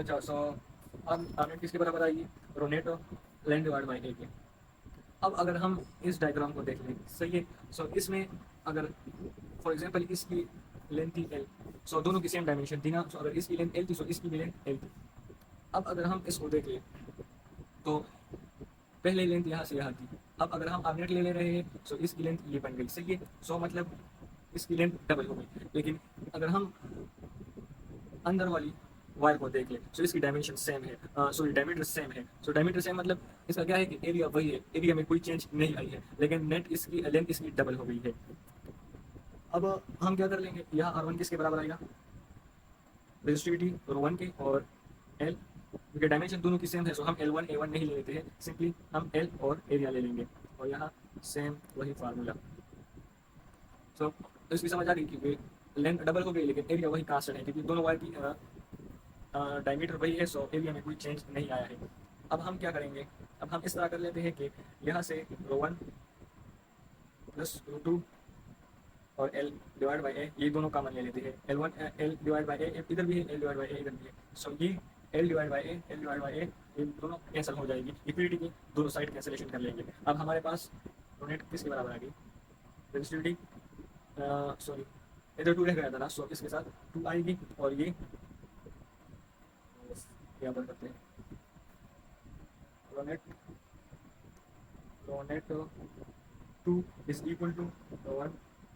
अच्छा, सो अब नेट किसके बराबर आएगी? रो नेट लेन डिवाइड बाई ए के। अब अगर हम इस डायग्राम को देख लें, सही है। सो इसमें अगर फॉर एग्जांपल इसकी लेंथ थी एल, सो दोनों की सेम डायमेंशन थी ना, सो अगर इसकी लेंथ एल थी सो इसकी भी लेंथ एल थी। अब अगर हम इसको देख लें तो पहले लेंथ यहाँ से यहाँ थी। अब अगर हम आर्नेट ले ले रहे हैं सो इसकी लेंथ ये बन गई, सही है। सो मतलब इसकी लेंथ डबल हो गई। लेकिन अगर हम अंदर वाली वायर को देख ले सो इसकी डायमेंशन सेम है, सॉरी डायमीटर सेम है। सो डायमीटर सेम मतलब इसका क्या है कि एरिया वही है, एरिया में कोई चेंज नहीं आई है, लेकिन नेट इसकी लेंथ इसकी डबल हो गई है। अब हम क्या कर लेंगे, यहाँ आर वन किसके बराबर आएगा? रेजिस्टिविटी रो वन के और एल, क्योंकि डायमेंशन दोनों की सेम है सो हम एल वन ए वन नहीं ले लेते हैं, सिंपली हम एल और एरिया ले लेंगे। और यहाँ सेम वही फार्मूला। सो इसकी समझ आ गई कि लेंथ डबल हो गई लेकिन एरिया वही कांस्टेंट है, क्योंकि दोनों वायर की डायमीटर वही है सो एरिया में कोई चेंज नहीं आया है। अब हम क्या करेंगे, अब हम इस तरह कर लेते हैं कि यहाँ से rho one plus rho two और एल डिवाइड बाई ए ये दोनों कॉमन ले लेते हैं। L one L divide by A इधर भी है, एल डिवाइड बाई ए इधर भी है। सो ये L divide by A L divide by A ये दोनों कैंसिल हो जाएगी, इक्विटी की दोनों साइड कैंसिलेशन कर लेंगे। अब हमारे पास यूनिट किसके बराबर आ गई? रेजिस्टिविटी, सॉरी इधर टू रह गया था ना, सो इसके साथ टू आएगी और ये यहाँ पर करते हैं rho net rho net two is equal to one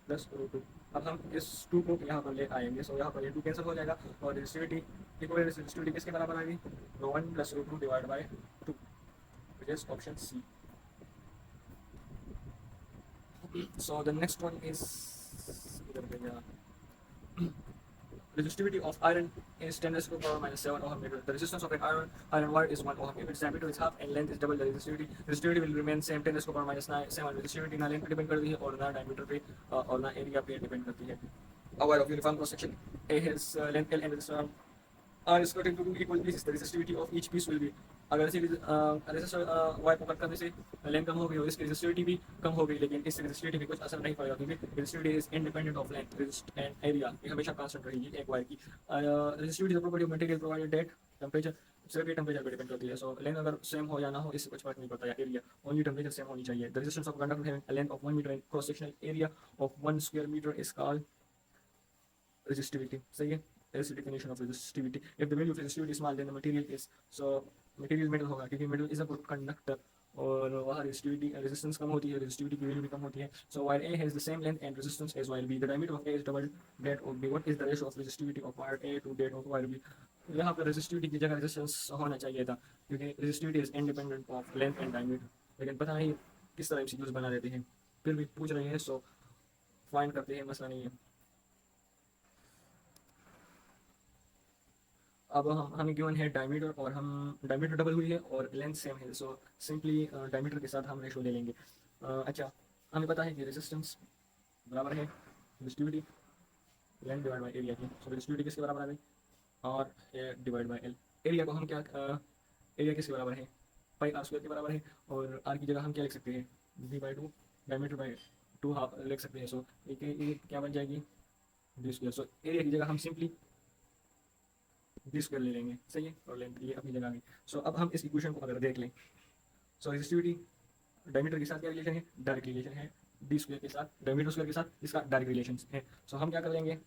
plus rho two. अब हम इस टू को यहाँ पर ले आएंगे, सो यहाँ पर ये टू कैंसिल हो जाएगा और रेजिस्टिविटी इक्वल रेजिस्टिविटी किसके बराबर आएगी? Rho one plus rho two divide by two, which is option C. So the next one is इधर पे गया, resistivity of iron is 10 raised to the power minus 7 ohm meter. The resistance of an iron wire is 1 ohm. If its diameter is half and length is double the resistivity, resistivity will remain same 10 raised to the power minus 9 7. Resistivity ना length पे depend करती है और ना diameter पे और ना area पे डिपेंड करती है। A wire of uniform cross section A has length L and resistance R is cut into two equal pieces. The resistivity of each piece will be, अगर इसी रेजिस्टर वायर को cut करने से length कम हो गई और इसकी रेजिस्टिविटी भी कम हो गई, लेकिन इस रेजिस्टिविटी पे कुछ असर नहीं पड़ेगा क्योंकि resistivity is independent of length and area, ये हमेशा कांस्टेंट रहेगी एक वायर की। Resistivity is the property of material provided that temperature सिर्फ ये टेंपरेचर पे डिपेंड करती है। सो लेंथ अगर सेम हो या ना हो इससे कुछ फर्क नहीं पड़ता, या एरिया ओनली टेंपरेचर सेम होनी चाहिए। The resistance of conductor having a length of 1 metre and cross sectional area of 1 square metre is called resistivity, सही है। That's the definition of resistivity. If the value of resistivity is small, then the material is, so material metal होगा क्योंकि metal is a good conductor और वहाँ resistivity resistance कम होती है, resistivity की value भी कम होती है। So wire A has the same length and resistance as wire B. The diameter of A is double that of B. What is the ratio of resistivity of wire A to that of wire B? यहाँ पर resistivity की जगह resistance होना चाहिए था क्योंकि resistivity is independent of length and diameter, लेकिन पता नहीं किस तरह MCQs बना देते हैं, फिर भी पूछ रहे हैं सो फाइंड करते हैं, मसला नहीं है। अब हम हमें गिवन है डायमीटर और हम डायमीटर डबल हुई है और लेंथ सेम है, सो सिंपली डायमीटर के साथ हम रेशो ले लेंगे। अच्छा, हमें पता है कि रेजिस्टेंस बराबर है resistivity length divide by area की। सो रेजिस्टिविटी किसके बराबर आ गई? R A divide by L. Area को हम क्या एरिया किसके बराबर है? पाई आर स्क्वायर के बराबर है और आर की जगह हम क्या लिख सकते हैं? D by two, diameter by two half लिख सकते हैं। सो ये क्या बन जाएगी? D square. सो एरिया की जगह हम सिंपली डी स्क्वायर ले लेंगे, सही है, और लेंथ ये अपनी जगह आ गई। सो अब हम इस इक्वेशन को अगर देख लें, सो रेजिस्टिविटी डायमीटर के साथ क्या रिलेशन है? डायरेक्ट रिलेशन है। डी स्क्वायर के साथ डायमीटर स्क्वायर के साथ इसका डायरेक्ट रिलेशन है। सो हम क्या कर लेंगे,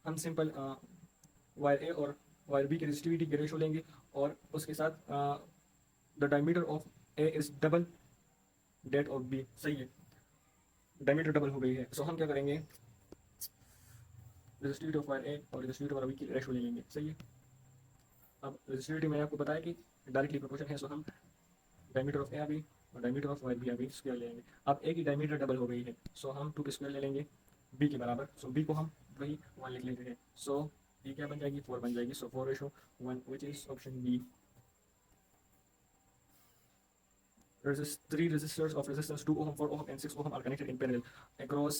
हम सिंपल वायर ए और वायर बी की रेजिस्टिविटी के रेशो लेंगे और उसके साथ the diameter of A is double that of B, सही है, डायमीटर डबल हो गई है। सो हम क्या करेंगे, रेजिस्टिविटी ऑफ वायर ए और रेजिस्टिविटी ऑफ वायर बी की रेशो ले लेंगे, सही है। अब रेजिस्टिविटी मैंने आपको बताया कि डायरेक्टली प्रोपोर्शन है, सो हम डायमीटर ऑफ ए अभी और डायमीटर ऑफ वाई बी अभी स्क्वायर ले लेंगे। अब ए की डायमीटर डबल हो गई है सो हम टू की स्क्वायर ले लेंगे बी के बराबर। सो बी को हम वही वन लिख लेते हैं। सो बी क्या बन जाएगी? 4 बन जाएगी। So 4:1 which is option B. Three resistors of resistance 2 ohm, 4 ohm, and 6 ohm are connected in parallel across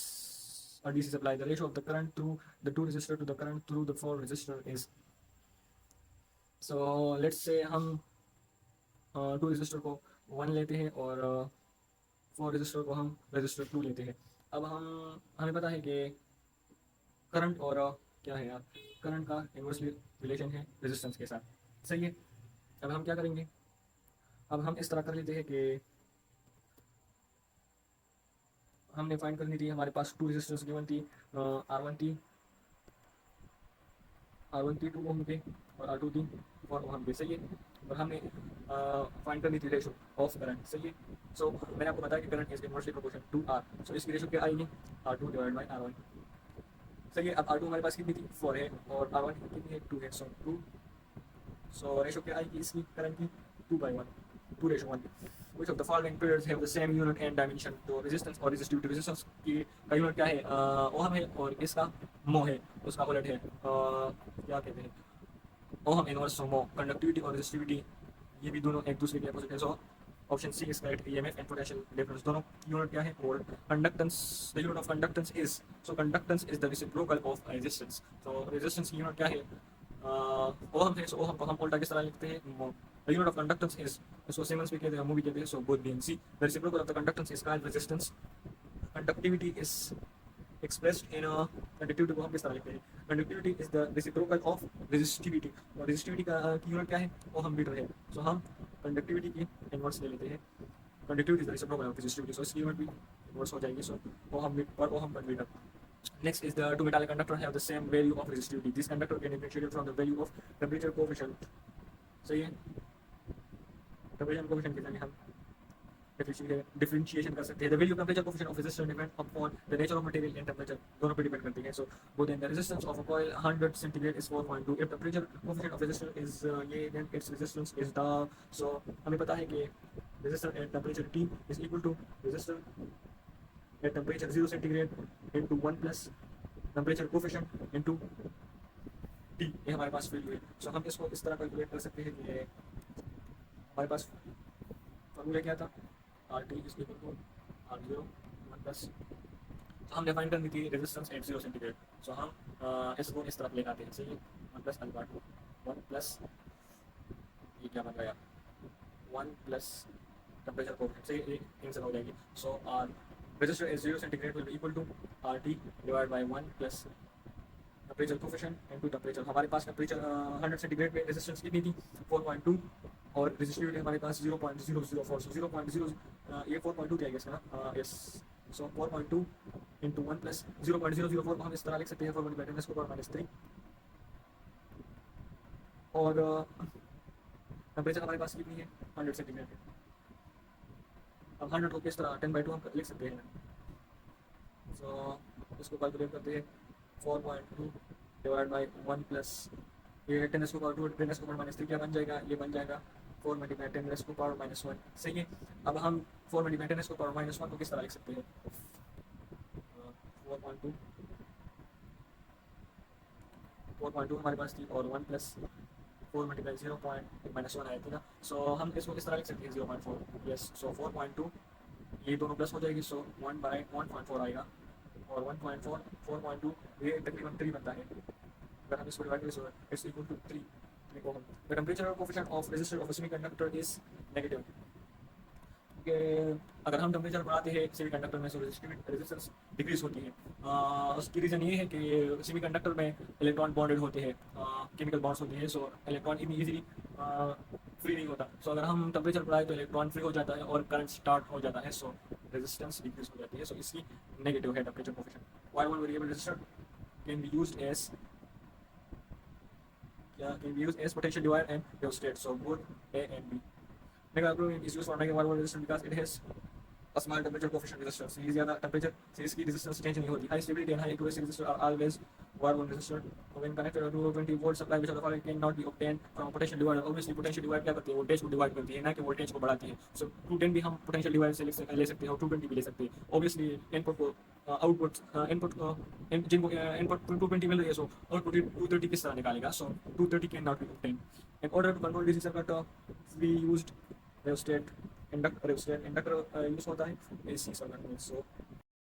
a DC supply. The ratio of the current through the two resistor to the current through the four resistor is, so let's say हम to register को 1 लेते हैं और 4 register को हम register 2 लेते हैं। अब हमें पता है कि करंट और क्या है यार, करंट का इन्वर्सली रिलेशन है रेजिस्टेंस के साथ। सही है। अब हम क्या करेंगे, अब हम इस तरह कर लेते हैं कि हमने फाइंड करनी थी, हमारे पास टू रेजिस्टेंस गिवन थी, आर वन थी 2 ओम पे और आर टू थी 4 ओम पे। सही है। और हमने फाइंड करनी थी रेशो ऑफ करंट। सही है। सो मैंने आपको बताया कि current is inversely proportional to R. So इसकी रेशो क्या आएगी, R2 डिवाइड बाई R1। सही है। अब R2 हमारे पास कितनी थी 4 है और R1 कितनी है 2 है। सो 2, सो रेशो क्या आएगी इसकी करंट की 2/1, 2:1। Which of the following pairs have the same unit and dimension? तो रेजिस्टेंस और रेजिस्टिविटी, रेजिस्टेंस की का यूनिट क्या है, ओहम है, और इसका मो है, उसका उलट है क्या कहते हैं, ओहम इनवर्स मो। कंडक्टिविटी और रेजिस्टिविटी ये भी दोनों एक दूसरे के अपोजिट है। So option C is correct. EMF and potential difference दोनों यूनिट क्या है, और conductance, the unit of conductance is, so conductance is the reciprocal of resistance. तो रेजिस्टेंस की यूनिट क्या है, ओहम है। सो ओहम को हम उल्टा किस तरह लिखते हैं, the unit of conductance is, इसको सीमेंस भी कहते हैं, मूवी कहते हैं। So both B and C. The reciprocal of the conductance is called resistance. Conductivity is expressed in a, conductivity को हम किस तरह लिखते हैं, conductivity is the reciprocal of resistivity. और रेजिस्टिविटी का की यूनिट क्या है, ओहम मीटर है। सो हम कंडक्टिविटी की इनवर्स ले लेते हैं, conductivity is the reciprocal of resistivity. So इसकी यूनिट भी इनवर्स हो जाएगी। So ohm per ohm per metre. Next is the two metallic conductor have the same value of resistivity. This conductor can differentiate from the value of temperature coefficient. सही है। Temperature coefficient के जरिए हम differentiation कर सकते हैं। The value of temperature coefficient of resistance depend upon the nature of material and temperature, दोनों पे डिपेंड करती है। So both in the resistance of a coil 100 centigrade is 4.2। If temperature coefficient of resistor is ये, then its resistance is the, so हमें पता है कि resistor at temperature T is equal to resistor at temperature 0 centigrade into 1 plus temperature coefficient into T। ये हमारे पास value है। सो हम इसको इस तरह कैलकुलेट कर सकते हैं कि हमारे पास फॉर्मूला क्या था, R T is equal to R zero 1 plus, तो हम डिफाइन करनी थी रेजिस्टेंस एट 0 सेंटीग्रेड। सो हम इसको इस तरफ ले आते हैं। सही है। 1 प्लस अल्फा 2 1 प्लस, ये क्या बन गया 1 प्लस टेम्परेचर कोफिशिएंट। सही, ये कैंसिल हो जाएगी। So R resistor at 0 centigrade will be equal to R T divide by 1 plus temperature coefficient into temperature. हमारे पास टेम्परेचर 100 सेंटीग्रेड पे रेजिस्टेंस कितनी थी 4.2 और रेजिस्टिविटी हमारे पास 0.004। सो 0.0 ये 4.2 क्या है ना, यस। सो 4.2 इंटू 1 प्लस 0.004 को हम इस तरह लिख सकते हैं 4 × 10 को माइनस 3। और टेम्परेचर हमारे पास कितनी है 100 सेंटीग्रेड। अब 100 को किस तरह 10/2 हम लिख सकते हैं। सो इसको कैलकुलेट करते हैं 4.2 डिवाइड बाई 1 प्लस, ये 10⁻², 10⁻³ माइनस 3 क्या बन जाएगा, ये बन जाएगा 4 × 10⁻⁻⁻1। सही है। अब हम 4 × 10⁻⁻1 को किस तरह लिख सकते हैं, 4.2 हमारे पास थी और 1 प्लस 4 × 0.1 आई थी ना। सो हम इसको किस तरह लिख सकते हैं 0.4। यस। सो 4.2 ये दोनों प्लस हो जाएगी। सो 1/1.4 आएगा और 1.4 4.2 ये तकरीबन 3 बनता है। अगर हम इसको डिवाइड करें so it's equal to 3 ohm. The temperature coefficient of resistor of semiconductor is negative. कि अगर हम टेम्परेचर बढ़ाते हैं सेमीकंडक्टर में, सो रेजिस्टेंस डिक्रीज होती है। उसकी रीज़न ये है कि सेमीकंडक्टर में इलेक्ट्रॉन बॉन्डेड होते हैं, केमिकल बॉन्ड्स होती है। सो इलेक्ट्रॉन इतनी ईजिली फ्री नहीं होता। सो अगर हम टेम्परेचर बढ़ाए तो इलेक्ट्रॉन फ्री हो जाता है और करंट स्टार्ट हो जाता है। सो रेजिस्टेंस डिक्रीज हो जाती है। सो इसकी नेगेटिव है temperature coefficient. Why one variable resistor can be used as, can be used as potential divider and rheostat. So both A and B. Megaacrylate is used for making wire resistant because it has a small temperature coefficient resistance. ये ज़्यादा temperature से इसकी resistance change नहीं होती. High stability and high accuracy resistor are always wire resistor. When connected to 220 volt supply, which of the following cannot be obtained from a potential divider. Obviously potential divider क्या करती है, voltage को divide करती है, ना कि voltage को बढ़ाती है. So 210 भी हम potential divider से ले सकते हैं और 220 भी ले सकते हैं. Obviously input को आउटपुट जिनको इनपुट 220 मिल रही है, सो आउटपुट 230 किस तरह निकालेगा। So 230 can not be obtain. In order to control DC circuit we used rheostat inductor use होता है एसी सर्किट में। सो